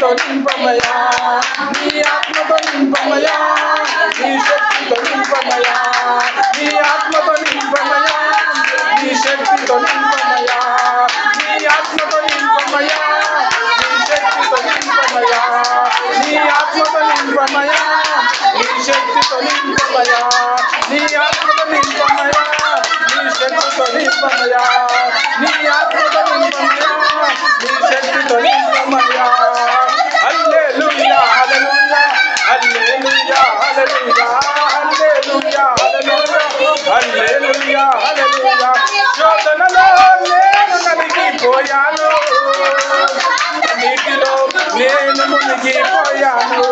శక్తితో నింపమయా, నీ ఆత్మతో నింపమయా, నీ శక్తితో నింపమయా, నీ ఆత్మతో నింపమయా, నీ శక్తితో నింపమయా, నీ ఆత్మతో నింపమయా, నీ శక్తితో నింపమయా, నీ ఆత్మతో నింపమయా, నీ శక్తితో నింపమయా, నీ ఆత్మతో నింపమయా, నీ శక్తితో నింపమయా, నీ ఆత్మతో నింపమయా, నీ శక్తితో నింపమయా. హల్లెలూయా హల్లెలూయా హల్లెలూయా హల్లెలూయా హల్లెలూయా హల్లెలూయా హల్లెలూయా. శోధనలో నేను నలిగిపోయాను, నీటిలో నేను మునిగిపోయాను,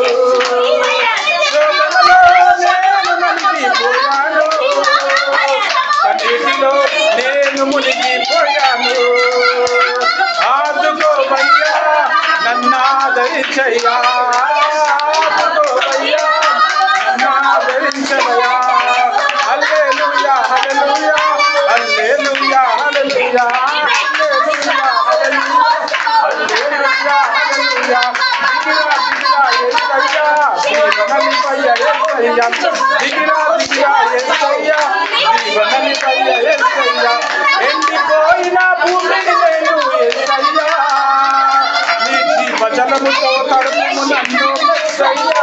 శోధనలో నేను నలిగిపోయాను, నీటిలో నేను మునిగిపోయాను. ఆదుకోవయ్యా నన్ను ఆదరించయ్యా, ఆదుకోవయ్యా నన్ను ఆదరించవయ్యా. హల్లెలూయా హల్లెలూయా హల్లెలూయా హల్లెలూయా హల్లెలూయా హల్లెలూయా హల్లెలూయా. దీవెనలిపయ్య యేసయ్యా, దిగిరా దిగిరా యేసయ్యా, దీవెనలిపయ్య యేసయ్యా. ఎండిపోయిన భూమిని నేను యేసయ్యా, నీ జీవజలముతో తడుపుము నన్ను యేసయ్యా.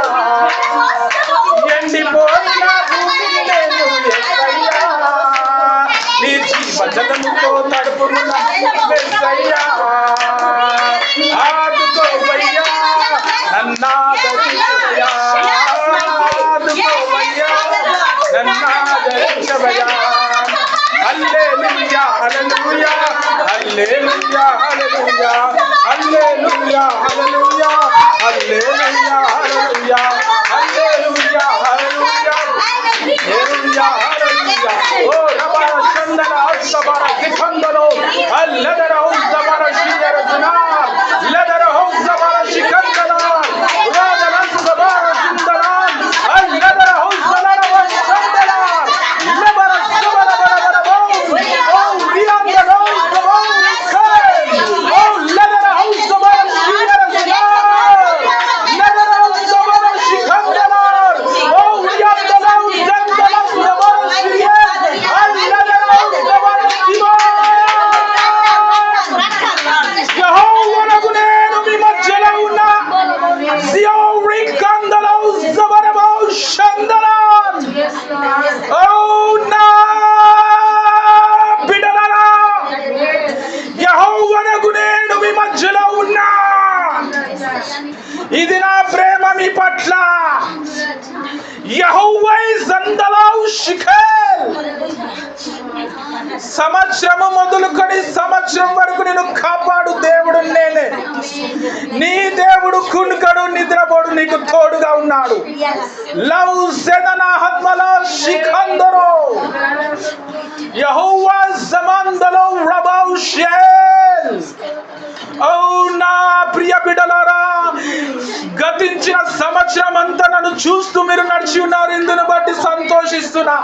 ఎండిపోయిన భూమిని నేను యేసయ్యా, నీ జీవజలముతో తడుపుము నన్ను యేసయ్యా. ఆదుకోవయ్యా నన్ను ఆదరించవయ్యా, ఆదుకోవయ్యా నన్ను ఆదరించవయ్యా. హల్లెలూయా హల్లెలూయా హల్లెలూయా హల్లెలూయా హల్లెలూయా హల్లెలూయా హల్లెలూయా హల్లెలూయా హల్లెలూయా హల్లెలూయా హల్లెలూయా హల్లెలూయా. ఓ రబర చందన అస్తబర దిఖందలో అల్లదర ఉస్తబర శియరజనా లదర హౌజబర శికందనా రాదన సుబర సిందనా అల్లదర హౌజబర వశందనా లబర సుబర బర బో ఓ రియాందన హౌజబర ఓ లదర హౌజబర శియరజనా లదర హౌజబర శికందనా ఓ రియాందన హౌజబర సుబర శియ అల్లదర హౌజబర శివ. యెహోవానకు నేను మీ మధ్యలో ఉన్నా, సియోని కందలో జబరబో షందలాన్. ఓ నా బిడ్డలారా, యెహోవానకు నేను మీ మధ్యలో ఉన్నా. ఇది నా ప్రేమ మీ పట్ల. యెహోవా జందలో షిఖేల్. సంవత్సరము మొదలుకొని సంవత్సరం వరకు నేను కాపాడు దేవుడు నేనే. నీ దేవుడు కునుకడు నిద్రపోడు, నీకు తోడుగా ఉన్నాడు. లవ్ సెదనా హత్మలా శిఖందరో యెహోవా జమాందలో రబౌ షేల్. ఓ నా ప్రియ బిడ్డలారా, గతించిన సంవత్సరం అంతా నన్ను చూస్తూ మీరు నడిచి ఉన్నారు, ఇందును బట్టి సంతోషిస్తున్నా.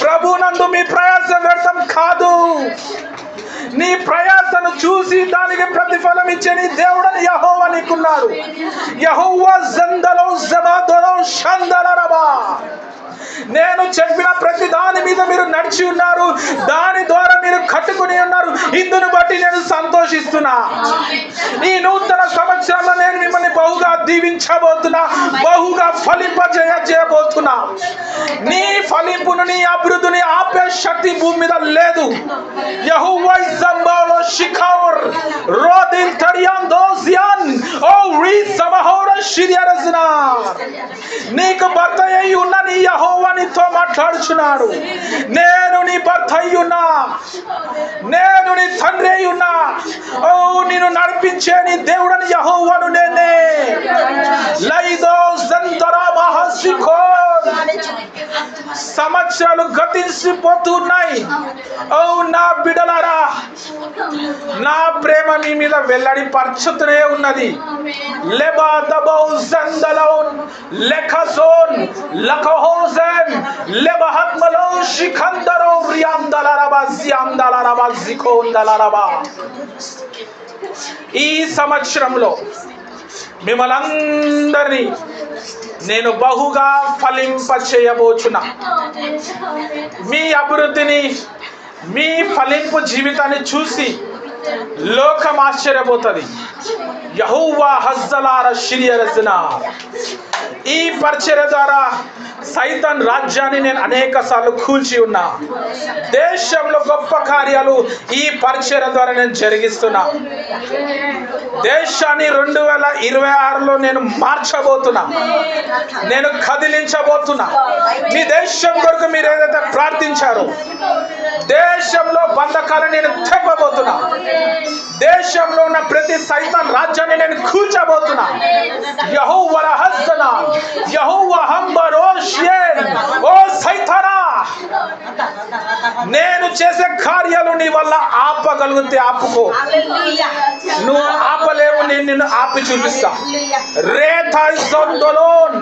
ప్రభునందు మీ ప్రయాస వ్యర్థం కాదు. నీ ప్రయాసను చూసి దానికి ప్రతిఫలం ఇచ్చే నీ దేవుడని యెహోవా నీకున్నాడు. యెహోవా జందలో జబాదలో షందలరబా. నేను చెప్పిన ప్రతి దాని మీద మీరు నడిచి ఉన్నారు, దాని ద్వారా మీరు కట్టుకుని ఉన్నారు, ఇందును బట్టి నేను సంతోషిస్తున్నా. ఈ నూతన సంవత్సరంలో నేను మిమ్మల్ని బహుగా దీవించబోతున్నా, బహుగా ఫలింపజేయబోతున్నా. నీ ఫలింపును నీ అభివృద్ధిని ఆపే శక్తి భూమి మీద లేదు. యెహోవా జంబాలో షిఖౌర్ రోదిల్ తరియాన్ దోసియాన్ ఓ రీ సమహోర షిరియరజ్నా. నీకు భర్త అయి ఉన్న నీ యెహోవా నీతో మాట్లాడుచున్నాడు. నేను నీ భర్త అయి ఉన్నా, నేను నీ తండ్రి అయి ఉన్నా. ఓ నిన్ను నడిపించే నీ దేవుడని యెహోవాను నేనే. లైదో జంతరా మహసిఖో. సంవత్సరాలు గతించిపోతున్నాయి. ఓ నా బిడ్డలారా, నా ప్రేమ మీ మీద వెల్లడి పరచుతూనే ఉన్నది. లెబాదబౌ జందలౌన్ లెఖజోన్ లఖహోజెన్ లెబహత్మలో షిఖందరో రియాందలరబా జియాందలరబా జిఖోందలరబా. ఈ సంవత్సరంలో మిమ్మల్ని అందరినీ నేను బహుగా ఫలింప చేయబోచున్నా. మీ అభివృద్ధిని, మీ ఫలింపు జీవితాన్ని చూసి లోకం ఆశ్చర్యపోతుంది. యెహోవా హజ్జలార షిరియరజనా. ఈ పరిచర్య ద్వారా సైతాన్ రాజ్యాన్ని నేను అనేక సార్లు కూల్చి ఉన్నా. దేశంలో గొప్ప కార్యాలు ఈ పరిచర్య ద్వారా నేను జరిగిస్తున్నా. దేశాన్ని 2026లో నేను మార్చబోతున్నా. నేను కదిలించబోతున్నా. మీ దేశం కొరకు మీరు ఏదైతే ప్రార్థించారో, దేశంలో బంధకాలను నేను తెప్పబోతున్నా. దేశంలో ఉన్న ప్రతి సైతాన్ రాజ్యాన్ని నేను కూల్చబోతున్నా. యెహోవా హజ్జనా, యెహోవా హంబరోషియన్. ఓ సైతానా, నేను చేసే కార్యాలు నీ వల్ల ఆపగలిగితే ఆపుకో. నువ్వు ఆపలేవు, నేను నిన్ను ఆపి చూపిస్తా. రేథాయ్ సొందలోన్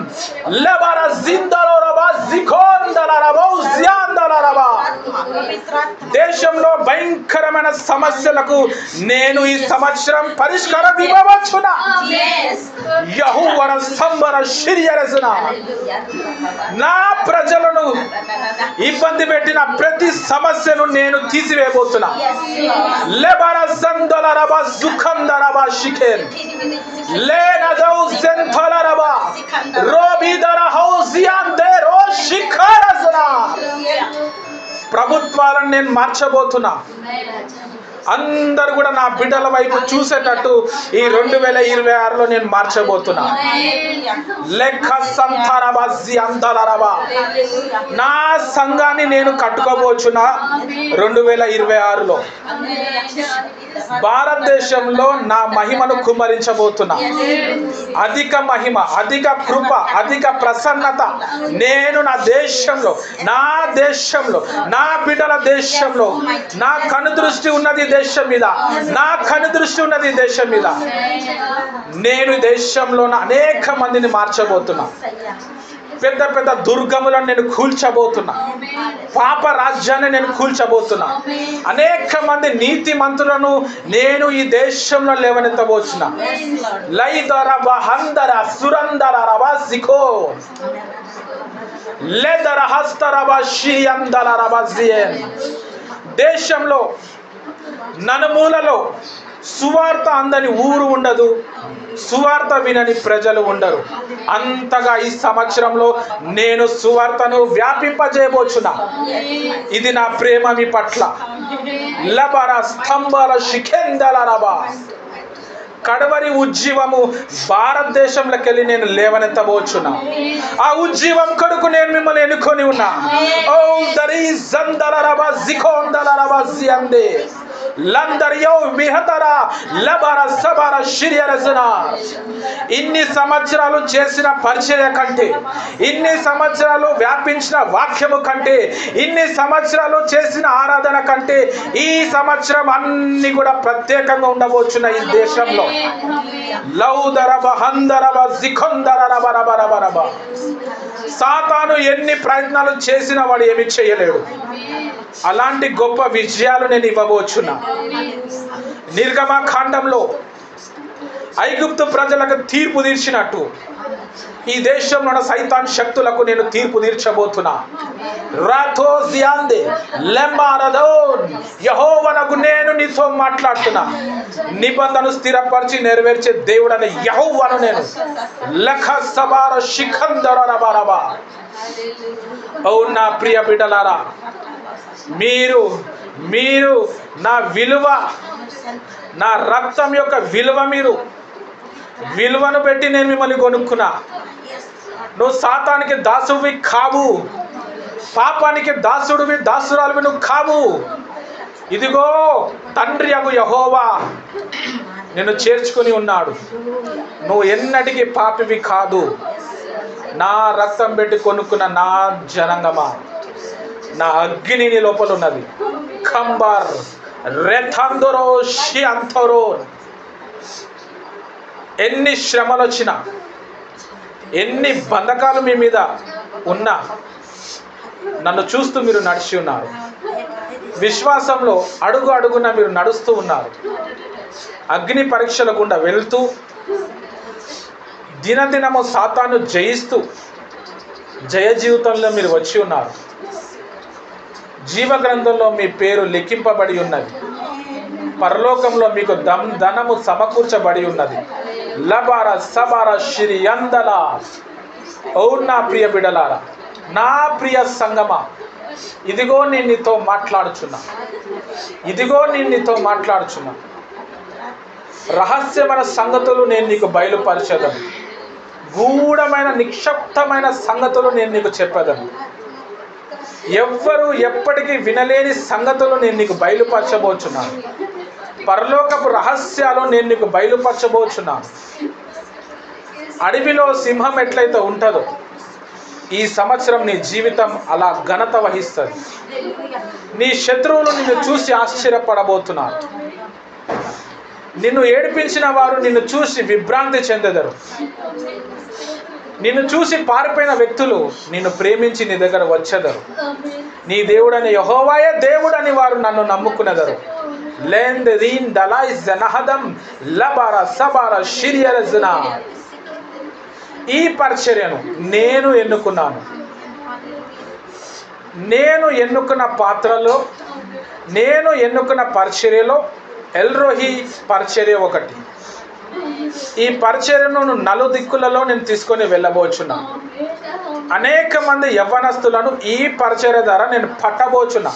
లెబరా జిందలోరబా జికోందలరబా ఉజ్యాందలరబా. దేశంలో భయంకరమైన సమస్యలకు నేను ఈ సంవత్సరం పరిష్కారం ఇవ్వవచ్చునా. యెహోవా సంబర షిరియరజన. నా ప్రజలను ఇబ్బంది పెట్టిన ప్రతి సమస్యను నేను తీసివేయబోతున్నా. లెబరా సందలరబా సుఖందరబా షిఖేర్ లేనదౌ సెంథలరబా రోబిదర హౌజియాందే రో షిఖరజన. ప్రభుత్వాలను నేను మార్చబోతున్నా. అందరు కూడా నా బిడ్డల వైపు చూసేటట్టు ఈ 2026లో నేను మార్చబోతున్నా. లెక్క సంతారబాజీ అందలరబా. నా సంఘాన్ని నేను కట్టుకోబోచున్నా 2026లో. భారతదేశంలో నా మహిమను కుమ్మరించబోతున్నా. అధిక మహిమ, అధిక కృప, అధిక ప్రసన్నత నేను నా దేశంలో, నా బిడ్డల దేశంలో. నా కనుదృష్టి ఉన్నది దేశం మీద, నా కనుదృష్టి ఉన్నది దేశం మీద. నేను దేశంలో అనేక మందిని మార్చబోతున్నా. పెద్ద పెద్ద దుర్గములను నేను కూల్చబోతున్నా. పాప రాజ్యాన్ని నేను కూల్చబోతున్నా. అనేక మంది నీతి మంత్రులను నేను ఈ దేశంలో లేవనెత్తబోతున్నా. లైదరబ హందర సురందర రబా సికో లెదర హస్తరబ షియందల రబా జియన్. దేశంలో నలుమూలలో సువార్త అందని ఊరు ఉండదు, సువార్త వినని ప్రజలు ఉండరు. అంతగా ఈ సంవత్సరంలో నేను సువార్తను వ్యాపింపజేయబోచున్నా. ఇది నా ప్రేమ మీ పట్ల. లబర స్తంభల శిఖెందలరబా. కడవరి ఉజ్జీవము భారతదేశంలోకి వెళ్ళి నేను లేవనెత్తబోచున్నా. ఆ ఉజ్జీవం కొరకు నేను మిమ్మల్ని ఎన్నుకొని ఉన్నా. ఓ దరి జందలరబా జికోందలరబా జియందే లందరియో మిహతరా లబర సబర షిరియరజనా. ఇన్ని సంవత్సరాలు చేసిన పరిచర్య కంటే, ఇన్ని సంవత్సరాలు వ్యాపించిన వాక్యము కంటే, ఇన్ని సంవత్సరాలు చేసిన ఆరాధన కంటే ఈ సంవత్సరం అన్ని కూడా ప్రత్యేకంగా ఉండబోచున్న ఈ దేశంలో. లౌదరబ హందరబ జికొందరబరబరబరబ. సాతాను ఎన్ని ప్రయత్నాలు చేసినా వాడు ఏమి చేయలేడు. అలాంటి గొప్ప విజయాలు నేను ఇవ్వబోచున్నా. నిర్గమకాండంలో ఐగుప్తు ప్రజలకు తీర్పు తీర్చినట్టు ఈ దేశంలో ఉన్న సైతాన్ శక్తులకు నేను తీర్పు తీర్చబోతున్నా. రాతో జియాందే లెమారదోన్. యెహోవానగు నేను నీతో మాట్లాడుతున్నా. నిబంధన స్థిరపరిచి నెరవేర్చే దేవుడైన యెహోవాను నేను. లఖ సబార శిఖందరబరబా. ఓ నా ప్రియ బిడ్డలారా, మీరు నా విలువ, నా రక్తం యొక్క విలువ, మీరు విలువను పెట్టి నేను మిమ్మల్ని కొనుక్కున్నా. నువ్వు సాతానికి దాసుడివి కావు, పాపానికి దాసుడివి, దాసురాలివి నువ్వు కావు. ఇదిగో తండ్రి అగు యెహోవా నిన్ను చేర్చుకొని ఉన్నాడు. నువ్వు ఎన్నటికీ పాపివి కాదు. నా రక్తం పెట్టి కొనుక్కున్న నా జనాంగమా, నా అగ్ని నీ లోపల ఉన్నది. కంబర్ రెథందరో షియంతరో. ఎన్ని శ్రమలు వచ్చినా, ఎన్ని బంధకాలు మీ మీద ఉన్నా నన్ను చూస్తూ మీరు నడిచి ఉన్నారు. విశ్వాసంలో అడుగు అడుగున మీరు నడుస్తూ ఉన్నారు. అగ్ని పరీక్షల గుండా వెళ్తూ దినదినము సాతాను జయిస్తూ జయ జీవితంలో మీరు వచ్చి ఉన్నారు. జీవ గ్రంథంలో మీ పేరు లిఖింపబడి ఉన్నది. పరలోకంలో మీకు ధనము సమకూర్చబడి ఉన్నది. లబార సబార షిరి అందల. ఓ నా ప్రియ బిడలారా, నా ప్రియ సంగమా, ఇదిగో నేను నీతో మాట్లాడుచున్నా. ఇదిగో నేను నీతో మాట్లాడుచున్నా. రహస్యమైన సంగతులు నేను నీకు బయలుపరిచేదను. గూఢమైన నిక్షిప్తమైన సంగతులు నేను నీకు చెప్పేదను. ఎవ్వరు ఎప్పటికీ వినలేని సంగతులు నేను నీకు బయలుపరచబోచున్నాను. పరలోకపు రహస్యాలు నేను నీకు బయలుపరచబోచున్నాను. అడవిలో సింహం ఎట్లయితే ఉంటుందో, ఈ సంవత్సరం నీ జీవితం అలా ఘనత వహిస్తుంది. నీ శత్రువులు నిన్ను చూసి ఆశ్చర్యపడబోతున్నారు. నిన్ను ఏడిపించిన వారు నిన్ను చూసి విభ్రాంతి చెందెదరు. నిన్ను చూసి పారిపోయిన వ్యక్తులు నిన్ను ప్రేమించి నీ దగ్గర వచ్చేదరు. నీ దేవుడని యెహోవాయే దేవుడని వారు నన్ను నమ్ముకునేదరు. లెంద్ రీన్ దలై జనహదం లబార సబార షిరియరజ్నా. ఈ పరిచర్యను నేను ఎన్నుకున్నాను. నేను ఎన్నుకున్న పాత్రలో, నేను ఎన్నుకున్న పరిచర్యలో ఎల్రోహి పరిచర్య ఒకటి. ఈ పరిచర్యను నలుదిక్కులలో నేను తీసుకొని వెళ్ళబోచున్నా. అనేక మంది యవ్వనస్తులను ఈ పరిచర్య ద్వారా నేను పట్టబోచున్నా.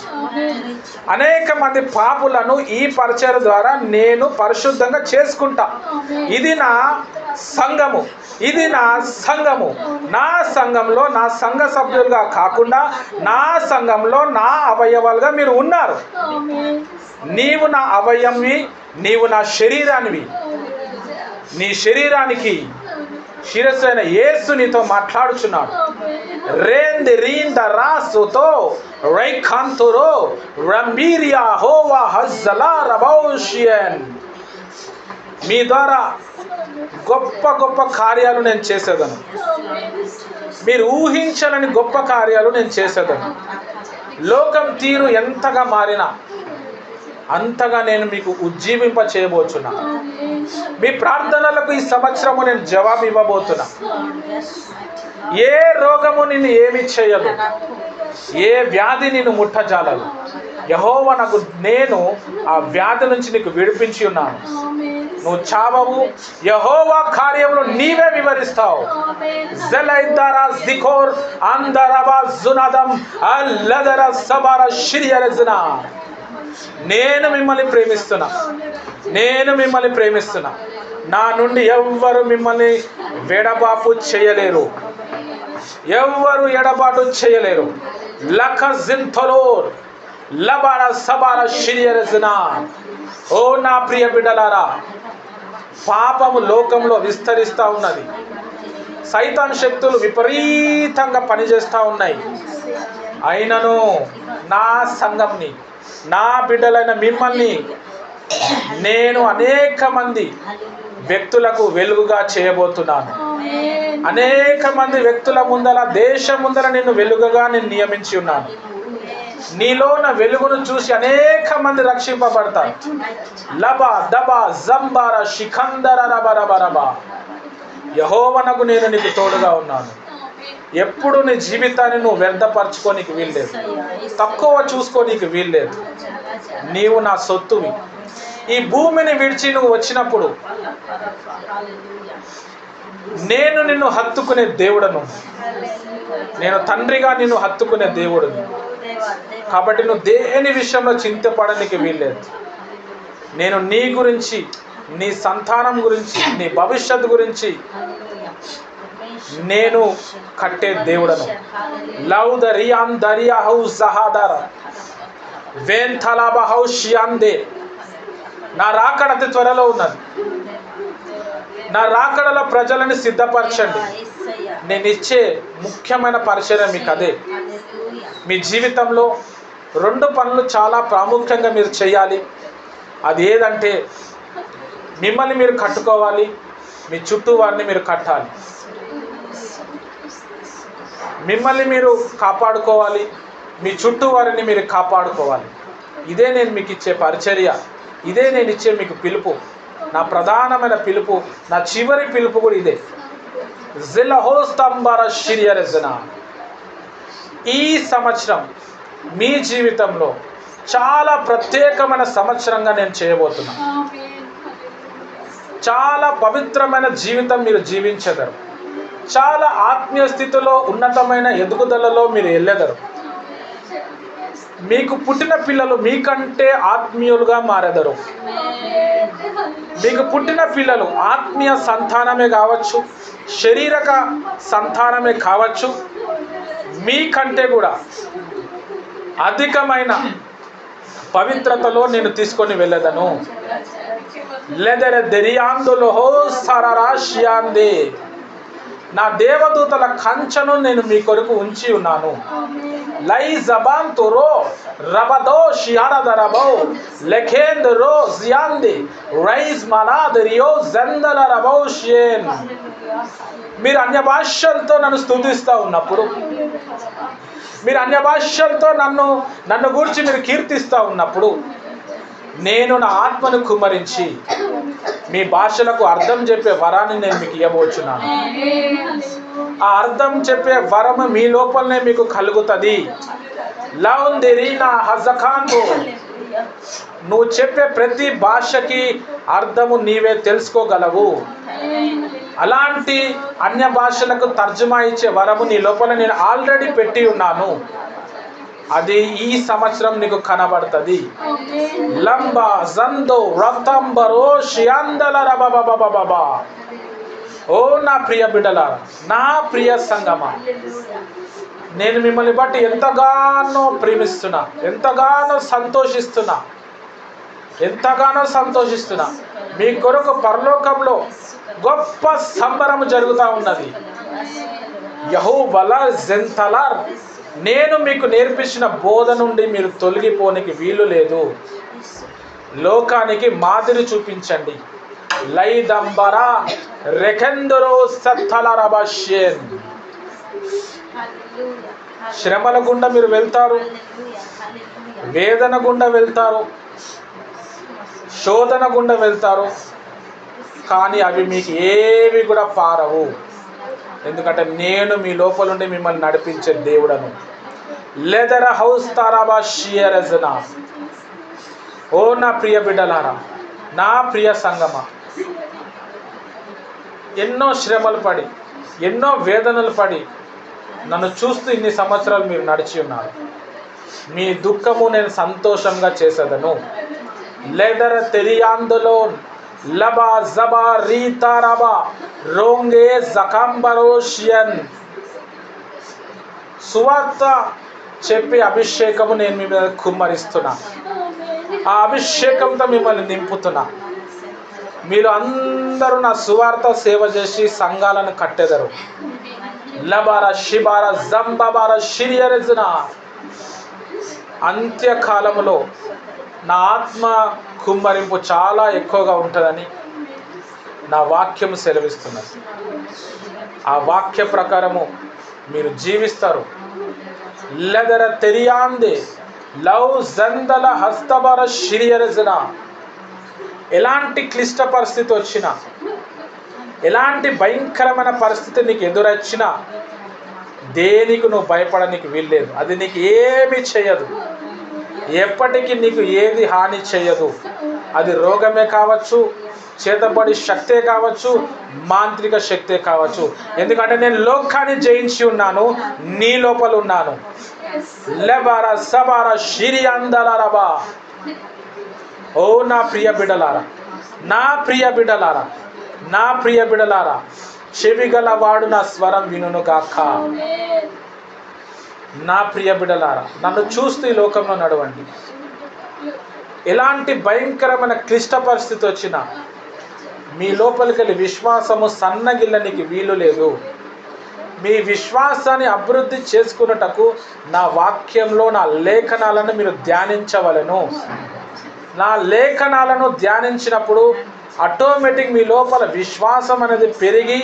అనేక మంది పాపులను ఈ పరిచర్య ద్వారా నేను పరిశుద్ధంగా చేసుకుంటా. ఇది నా సంఘము, ఇది నా సంఘము. నా సంఘంలో నా సంఘ సభ్యులుగా కాకుండా నా సంఘంలో నా అవయవాలుగా మీరు ఉన్నారు. నీవు నా అవయవి, నీవు నా శరీరానివి. నీ శరీరానికి శిరస్సు అయిన యేసు నీతో మాట్లాడుచున్నాడు. రేంద్ రీంద రాసుతో రైఖాంతురో రంబీరియా హోవా హజ్జలా రబౌషియన్. మీ ద్వారా గొప్ప గొప్ప కార్యాలు నేను చేసేదను. మీరు ఊహించలేని గొప్ప కార్యాలు నేను చేసేదను. లోకం తీరు ఎంతగా మారినా అంతగా నేను మీకు ఉజ్జీవింప చేయబోతున్నా. మీ ప్రార్థనలకు ఈ సంవత్సరము నేను జవాబు ఇవ్వబోతున్నా. ఏ రోగము నిన్ను ఏమి చేయదు, ఏ వ్యాధి నిన్ను ముట్టజాలదు. యెహోవా నాకు, నేను ఆ వ్యాధి నుంచి నీకు విడిపించి ఉన్నాను. నువ్వు చావవు. యెహోవా కార్యములు నీవే వివరిస్తావు. జలైదరా జికోర్ అందరబా జునదం అల్లదర సబర షిరియరజ్నా. నేను మిమ్మల్ని ప్రేమిస్తున్నా. నేను మిమ్మల్ని ప్రేమిస్తున్నా. నా నుండి ఎవ్వరు మిమ్మల్ని వెడబాపు చేయలేరు. ఎవ్వరు ఎడబాటు చేయలేరు. లఖజింతలోర్ లబార సబార షిరియరజ్నా. ఓ నా ప్రియ బిడ్డలారా, పాపము లోకంలో విస్తరిస్తూ ఉన్నది. సైతాన్ శక్తులు విపరీతంగా పనిచేస్తూ ఉన్నాయి. అయినను నా సంఘంని, నా బిడ్డలైన మిమ్మల్ని నేను అనేక మంది వ్యక్తులకు వెలుగుగా చేయబోతున్నాను. అనేక మంది వ్యక్తుల ముందర, దేశం ముందర నిన్ను వెలుగుగా నేను నియమించి ఉన్నాను. నీలో నా వెలుగును చూసి అనేక మంది రక్షింపబడతారు. లబా దబా జంబార శిఖందర రబరబరబా. యెహోవానకు నేను నీకు తోడుగా ఉన్నాను. ఎప్పుడు నీ జీవితాన్ని నువ్వు వ్యర్థపరచుకోనికి వీల్లేదు, తక్కువ చూసుకోనికి వీల్లేదు. నీవు నా సొత్తువి. ఈ భూమిని విడిచి నువ్వు వచ్చినప్పుడు నేను నిన్ను హత్తుకునే దేవుడను. నేను తండ్రిగా నిన్ను హత్తుకునే దేవుడుని. కాబట్టి నువ్వు దేని విషయంలో చింతపడడానికి వీల్లేదు. నేను నీ గురించి, నీ సంతానం గురించి, నీ భవిష్యత్తు గురించి నేను కట్టే దేవుడను. లవ్ ద రియాన్ దరియా హౌస్ సహాదార వేన్ తలాబ హౌస్ షియాందే. నా రాకడ అతి త్వరలో ఉన్నది. నా రాకడలో ప్రజలను సిద్ధపరచండి. నేను ఇచ్చే ముఖ్యమైన పరిచయం మీకు అదే. మీ జీవితంలో 2 పనులు చాలా ప్రాముఖ్యంగా మీరు చేయాలి. అది ఏదంటే, మిమ్మల్ని మీరు కట్టుకోవాలి, మీ చుట్టూ వారిని మీరు కట్టాలి. మిమ్మల్ని మీరు కాపాడుకోవాలి, మీ చుట్టూ వారిని మీరు కాపాడుకోవాలి. ఇదే నేను మీకు ఇచ్చే పరిచర్య. ఇదే నేను ఇచ్చే మీకు పిలుపు. నా ప్రధానమైన పిలుపు, నా చివరి పిలుపు కూడా ఇదే. జిలహోస్తంబర షిరియరజన. ఈ సంవత్సరం మీ జీవితంలో చాలా ప్రత్యేకమైన సంవత్సరంగా నేను చేయబోతున్నా. చాలా పవిత్రమైన జీవితం మీరు జీవించెదరు. చాలా ఆత్మీయ స్థితిలో ఉన్నతమైన ఎదుగుదలలో మీరు వెళ్ళెదరు. మీకు పుట్టిన పిల్లలు మీకంటే ఆత్మీయులుగా మారెదరు. మీకు పుట్టిన పిల్లలు ఆత్మీయ సంతానమే కావచ్చు, శారీరక సంతానమే కావచ్చు, మీకంటే కూడా అధికమైన పవిత్రతలో నేను తీసుకొని వెళ్ళదను. లెదర దెరియాందులో సరరాశ్యాందే, నా దేవదూతల కంచెను నేను మీ కొరకు ఉంచి ఉన్నాను. లై జబాన్ తురో రబదో షియారదరబో లెఖేందరో జియాందే రైజ్ మనాదరియో జందల రబో షేన్. మీరు అన్య భాషలతో నన్ను స్తుతిస్తూ ఉన్నప్పుడు, మీరు అన్య భాషలతో నన్ను గురించి మీరు కీర్తిస్తూ ఉన్నప్పుడు, నేను నా ఆత్మను కుమ్మరించి మీ భాషలకు అర్థం చెప్పే వరాన్ని నేను మీకు ఇవ్వబోచున్నాను. ఆ అర్థం చెప్పే వరము మీ లోపలనే మీకు కలుగుతుంది. లౌందిరీనా హజకాన్తో, నువ్వు చెప్పే ప్రతి భాషకి అర్థము నీవే తెలుసుకోగలవు. అలాంటి అన్య భాషలకు తర్జుమా ఇచ్చే వరము నీ లోపల నేను ఆల్రెడీ పెట్టి ఉన్నాను. అది ఈ సంవత్సరం నీకు కనబడుతుంది. లంబా జందో రతంబరో షియాందల రబబబబబా. ఓ నా ప్రియ బిడ్డలారా, నా ప్రియ సంగమా, నేను మిమ్మల్ని బట్టి ఎంతగానో ప్రేమిస్తున్నా, ఎంతగానో సంతోషిస్తున్నా. మీ కొరకు పరలోకంలో గొప్ప సంబరము జరుగుతూ ఉన్నది. యెహోవా జెంతలార్, నేను మీకు నేర్పించిన బోధ నుండి మీరు తొలగిపోనికి వీలు లేదు. లోకానికి మాదిరి చూపించండి. లైదంబరా రెకెందరో సత్తలరబషేన్. శ్రమల గుండా మీరు వెళ్తారు, వేదన గుండా వెళ్తారు, శోధన గుండా వెళ్తారు, కానీ అవి మీకు ఏవి కూడా పారవు. ఎందుకంటే నేను మీ లోపల నుండి మిమ్మల్ని నడిపించే దేవుడను. Leather house తారాబా షియరజనా. ఓ నా ప్రియ బిడ్డలారా, నా ప్రియ సంగమా, ఎన్నో శ్రమలు పడి, ఎన్నో వేదనలు పడి నన్ను చూస్తూ ఇన్ని సంవత్సరాలు మీరు నడిచి ఉన్నారు. మీ దుఃఖము నేను సంతోషంగా చేసేదను. లెదర్ తెరియాందులో లబా జబా రీతారాబా రోంగే జకంబరోషియన్. సువార్త చెప్పి అభిషేకము నేను మీ మీద కుమ్మరిస్తున్నా. ఆ అభిషేకంతో మిమ్మల్ని నింపుతున్నా. మీరు అందరూ నా సువార్త సేవ చేసి సంఘాలను కట్టెదరు. లబార షిబార జంబబార షిరియరజన. అంత్యకాలములో నా ఆత్మ కుమ్మరింపు చాలా ఎక్కువగా ఉంటుందని నా వాక్యం సెలవిస్తున్నది. ఆ వాక్య ప్రకారము మీరు జీవిస్తారు. లెదర తెరియాందే లవ్ జందల హస్తబర షిరియరజన. ఎలాంటి క్లిష్ట పరిస్థితి వచ్చినా, ఎలాంటి భయంకరమైన పరిస్థితి నీకు ఎదురొచ్చినా దేనికి నువ్వు భయపడడానికి వీల్లేదు. అది నీకు ఏమీ చేయదు, ఎప్పటికీ నీకు ఏది హాని చేయదు. అది రోగమే కావచ్చు, చేతబడి శక్తే కావచ్చు, మాంత్రిక శక్తే కావచ్చు. ఎందుకంటే నేను లోకాన్ని జయించి ఉన్నాను, నీ లోపల ఉన్నాను. లెబార సబార షిరియాందలరబా. ఓ నా ప్రియ బిడ్డలారా, నా ప్రియ బిడ్డలారా, నా ప్రియ బిడ్డలారా, చెవిగల వాడు నా స్వరం వినును గాక. నా ప్రియ బిడ్డలారా, నన్ను చూస్తూ ఈ లోకంలో నడవండి. ఎలాంటి భయంకరమైన క్లిష్ట పరిస్థితి వచ్చినా మీ లోపలికి వెళ్ళి విశ్వాసము సన్నగిల్లనికి వీలు లేదు. మీ విశ్వాసాన్ని అభివృద్ధి చేసుకున్నటకు నా వాక్యంలో నా లేఖనాలను మీరు ధ్యానించవలెను. నా లేఖనాలను ధ్యానించినప్పుడు ఆటోమేటిక్ మీ లోపల విశ్వాసం అనేది పెరిగి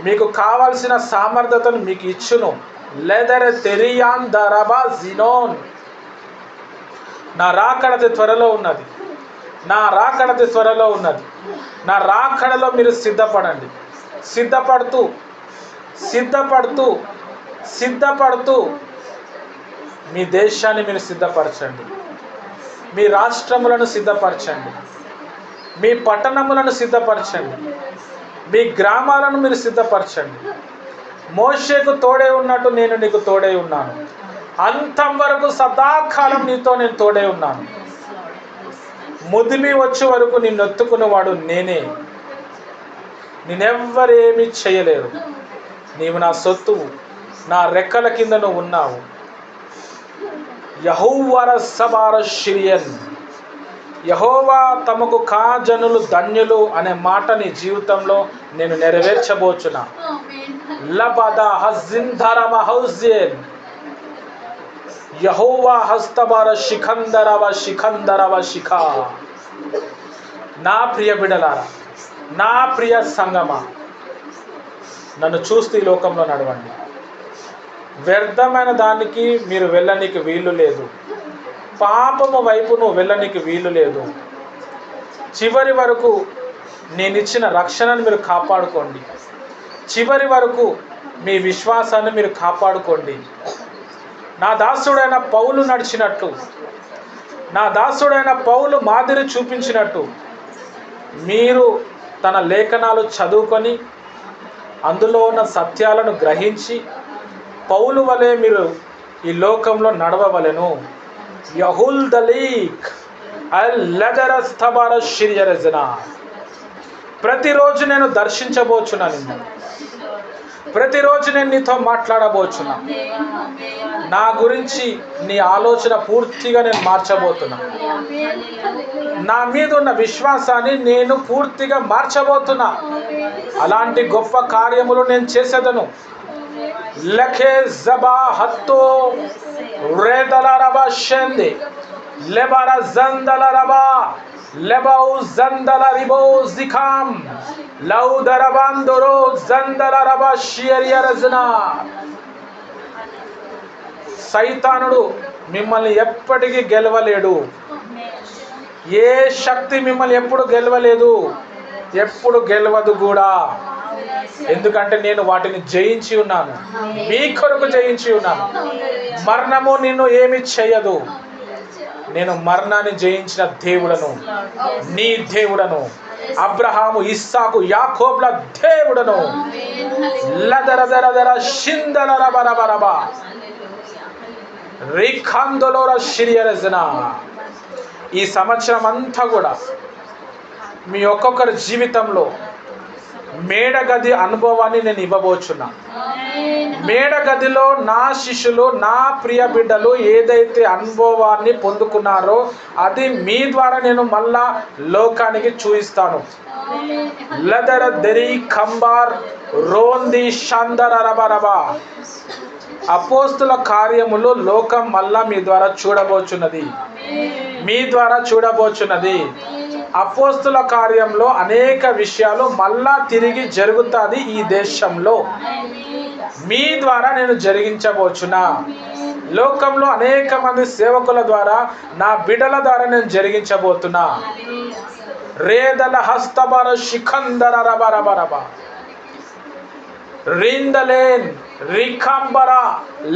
మీకు కావాల్సిన సామర్థ్యతను మీకు ఇచ్చును. లెదర్ తెరియాన్ దరబా జినోన్. నా రాకడది త్వరలో ఉన్నది, నా రాకడది త్వరలో ఉన్నది. నా రాకడలో మీరు సిద్ధపడండి. సిద్ధపడుతూ సిద్ధపడుతూ సిద్ధపడుతూ మీ దేశాన్ని మీరు సిద్ధపరచండి, మీ రాష్ట్రములను సిద్ధపరచండి, మీ పట్టణములను సిద్ధపరచండి, మీ గ్రామాలను మీరు సిద్ధపరచండి. మోషేకు తోడే ఉన్నట్టు నేను నీకు తోడే ఉన్నాను. అంతం వరకు సదాకాలం నీతో నేను తోడే ఉన్నాను. ముదిమి వచ్చే వరకు నిన్ను ఎత్తుకున్నవాడు నేనే. నేనెవ్వరేమీ చేయలేరు. నీవు నా సొత్తువు, నా రెక్కల కింద నువ్వు ఉన్నావు. యెహోవా సబార షిరియన్, యెహోవా తమకు కాజనులు ధన్యులు అనే మాట నీ జీవితంలో నేను నెరవేర్చబోచున్నా. లబదా హజింధరమ హౌజియన్, యెహోవా హస్తబార శిఖందరవ శిఖందరవ శిఖా. నా ప్రియ బిడ్డలారా, నా ప్రియ సంగమా, నన్ను చూస్తూ ఈ లోకంలో నడవండి. వ్యర్థమైన దానికి మీరు వెళ్ళనికి వీలు లేదు. పాపము వైపు నువ్వు వెళ్ళనికి వీలు లేదు. చివరి వరకు నేనిచ్చిన రక్షణను మీరు కాపాడుకోండి. చివరి వరకు మీ విశ్వాసాన్ని మీరు కాపాడుకోండి. నా దాసుడైన పౌలు నడిచినట్టు, నా దాసుడైన పౌలు మాదిరి చూపించినట్టు మీరు తన లేఖనాలు చదువుకొని అందులో ఉన్న సత్యాలను గ్రహించి పౌలు వలె మీరు ఈ లోకంలో నడవవలెను. యహుల్ దలీక్ అల్ లగరస్తబార షిరియరజన. ప్రతిరోజు నేను దర్శించబోచున్నా నిన్ను. ప్రతిరోజు నేను నీతో మాట్లాడబోచున్నా. నా గురించి నీ ఆలోచన పూర్తిగా నేను మార్చబోతున్నా. నా మీద ఉన్న విశ్వాసాన్ని నేను పూర్తిగా మార్చబోతున్నా. అలాంటి గొప్ప కార్యములు నేను చేసేదను. లఖే జబా హత్తో రేదలరబా షందే లెబర జందలరబా లెబౌ జందలరిబో జిఖాం లౌ దరబాందరో జందలరబా షియరియరజనా. సైతానుడు మిమ్మల్ని ఎప్పటికీ గెలవలేడు. ఏ శక్తి మిమ్మల్ని ఎప్పుడు గెలవలేదు, ఎప్పుడు గెలవదు కూడా. ఎందుకంటే నేను వాటిని జయించి ఉన్నాను, మీ కొరకు జయించి ఉన్నాను. మరణము నిన్ను ఏమి చేయదు. నేను మరణాన్ని జయించిన దేవుడను, నీ దేవుడను, అబ్రహాము ఇస్సాకు యాకోబుల దేవుడను. లదరదరదర షిందలరబరబరబ రిఖందలోర షిరియరజన. ఈ సంవత్సరం అంతా కూడా మీ ఒక్కొక్కరి జీవితంలో మేడగది అనుభవాన్ని నేను ఇవ్వబోచున్నా. మేడగదిలో నా శిష్యులు, నా ప్రియ బిడ్డలు ఏదైతే అనుభవాన్ని పొందుకున్నారో అది మీ ద్వారా నేను మళ్ళా లోకానికి చూపిస్తాను. లదర దెరి కంబార్ రోంది షందరరబరబా. అపోస్తుల కార్యములు లోకం మళ్ళా మీ ద్వారా చూడబోచున్నది, మీ ద్వారా చూడబోచున్నది. అపోస్తుల కార్యంలో అనేక విషయాలు మళ్ళా తిరిగి జరుగుతుంది ఈ దేశంలో. మీ ద్వారా నేను జరిగించబోచున్నా. లోకంలో అనేక మంది సేవకుల ద్వారా, నా బిడ్డల ద్వారా నేను జరిగించబోతున్నా. రేదల హస్తబర శిఖందర రబరబరబ రిందలేన్ రిఖంబర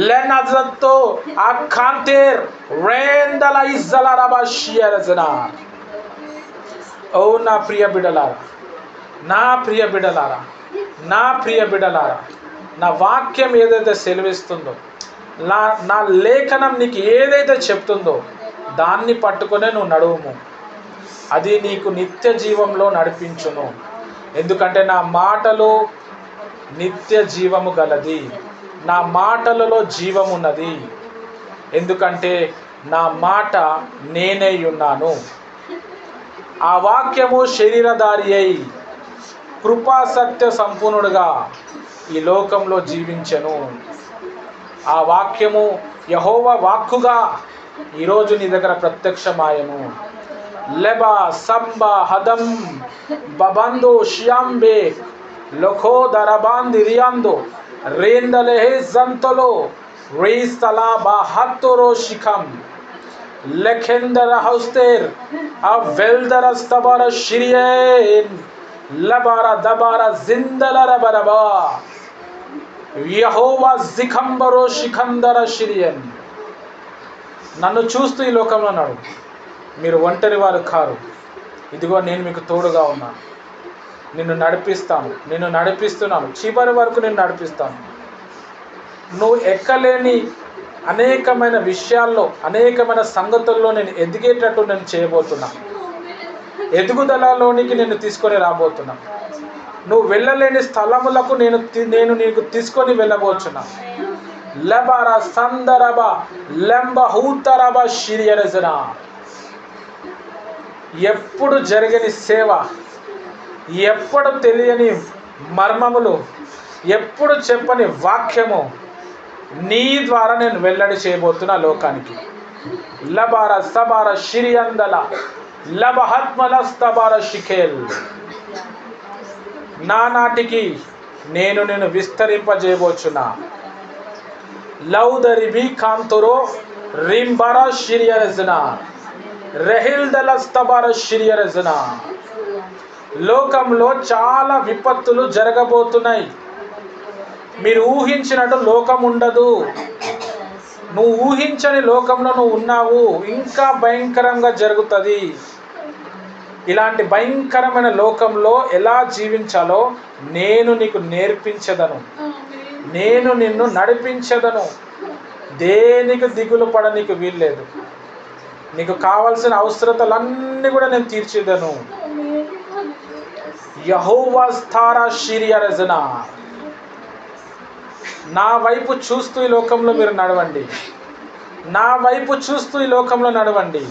లెనజతో అఖాంతేర్ రేందల ఇజ్జల రబ షియరజనా. ఓ నా ప్రియ బిడ్డలారా, నా ప్రియ బిడ్డలారా, నా ప్రియ బిడ్డలారా, నా వాక్యం ఏదైతే సెలవిస్తుందో, నా లేఖనం నీకు ఏదైతే చెప్తుందో దాన్ని పట్టుకునే నువ్వు నడువుము. అది నీకు నిత్య జీవంలో నడిపించును. ఎందుకంటే నా మాటలు నిత్య జీవము గలది, నా మాటలలో జీవమున్నది. ఎందుకంటే నా మాట నేనే ఉన్నాను. ఆ వాక్యము శరీరధారి అయి కృపా సత్య సంపూర్ణుడుగా ఈ లోకంలో జీవించెను. ఆ వాక్యము యెహోవా వాక్కుగా ఈరోజు నీ దగ్గర ప్రత్యక్షమాయను. లెబా సంబ హదం బబందో షియాంబే లఖో దరబాంది రియాందో రేందలెహే జంతలో రీస్తలా బాహత్తోరో శిఖం లెఖెందర హౌస్తేర్ ఆ వెల్దర స్తబర షిరియన్ లబార దబార జిందలర బరబా యెహోవా జిఖంబరో శిఖందర షిరియన్. నన్ను చూస్తూ ఈ లోకంలో నడు, మీరు ఒంటరి వారు కారు, ఇదిగో నేను మీకు తోడుగా ఉన్నాను, నిన్ను నడిపిస్తాను, నిన్ను నడిపిస్తున్నాను, చివరి వరకు నిన్ను నడిపిస్తాను. నువ్వు ఎక్కలేని అనేకమైన విషయాల్లో, అనేకమైన సంగతుల్లో నేను ఎదిగేటట్టు నేను చేయబోతున్నా. ఎదుగుదలలోనికి నేను తీసుకొని రాబోతున్నా. నువ్వు వెళ్ళలేని స్థలములకు నేను నీకు తీసుకొని వెళ్ళబోతున్నా. లబర సందరబ లెంబ హూతరబ షిరియరజన. ఎప్పుడు జరగని సేవ, ఎప్పుడు తెలియని మర్మములు, ఎప్పుడు చెప్పని వాక్యము నీ ద్వారా నేను వెల్లడి చేయబోతున్నా లోకానికి. లబార సబార షిరియందల లబహత్మల స్తబార షిఖేల్. నానాటికి నేను విస్తరింపజేయబోచున్నా. లౌదరిబి కాంతురో రింబర షిరియరజన రెహిల్దల స్తబార షిరియరజన. లోకంలో చాలా విపత్తులు జరగబోతున్నాయి. మీరు ఊహించినట్టు లోకం ఉండదు. నువ్వు ఊహించని లోకంలో నువ్వు ఉన్నావు. ఇంకా భయంకరంగా జరుగుతుంది. ఇలాంటి భయంకరమైన లోకంలో ఎలా జీవించాలో నేను నీకు నేర్పించదను, నేను నిన్ను నడిపించదను. దేనికి దిగులు పడ నీకు వీల్లేదు. నీకు కావలసిన అవసరతలన్నీ కూడా నేను తీర్చేదను. యెహోవా స్థారా షిరియరజన. నా వైపు చూస్తూ ఈ లోకంలో మీరు నడవండి. నా వైపు చూస్తూ ఈ లోకంలో నడవండి.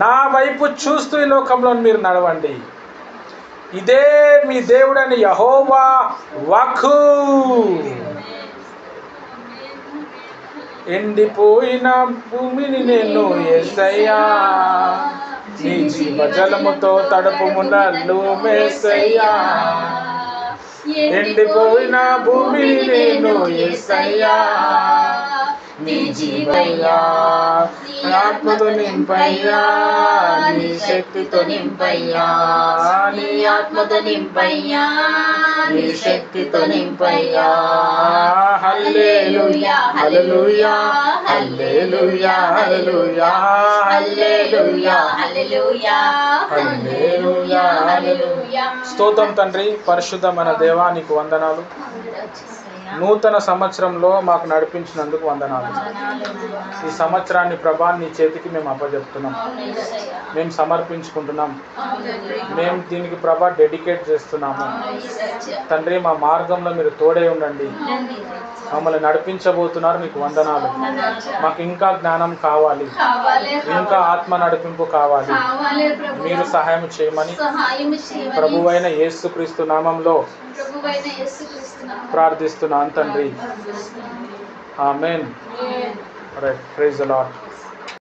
నా వైపు చూస్తూ ఈ లోకంలో మీరు నడవండి. ఇదే మీ దేవుడైన యెహోవా వాక్కు. ఎండిపోయిన భూమిని నేను యేసయ్యా, నీ జీవజలముతో తడుపుమునల్లు మేసయ్యా. ఎండిపోయిన భూమిని నేను యేసయ్యా, నీ జీవయ్యా, ఆత్మతో నింపయ్యా, నీ శక్తితో నింపయ్యా, నీ ఆత్మతో నింపయ్యా, నీ శక్తితో నింపయ్యా. హల్లెలూయా హల్లెలూయా హల్లెలూయా హల్లెలూయా హల్లెలూయా హల్లెలూయా హల్లెలూయా హల్లెలూయా. స్తోత్రం తండ్రి, పరిశుద్ధమైన దేవా, నీకు వందనాలు. నూతన సంవత్సరంలో మాకు నడిపించినందుకు వందనాలు. ఈ సంవత్సరాన్ని ప్రభా నీ చేతికి మేము అప్పచెప్తున్నాం, మేము సమర్పించుకుంటున్నాం. మేము దీనికి ప్రభా డెడికేట్ చేస్తున్నాము. తండ్రి, మా మార్గంలో మీరు తోడే ఉండండి. మమ్మల్ని నడిపించబోతున్నారు, మీకు వందనాలు. మాకు ఇంకా జ్ఞానం కావాలి, ఇంకా ఆత్మ నడిపింపు కావాలి. మీరు సహాయం చేయమని ప్రభువైన యేసుక్రీస్తు నామంలో ప్రార్థిస్తున్నాను తండ్రి. Amen. Right, praise the lord.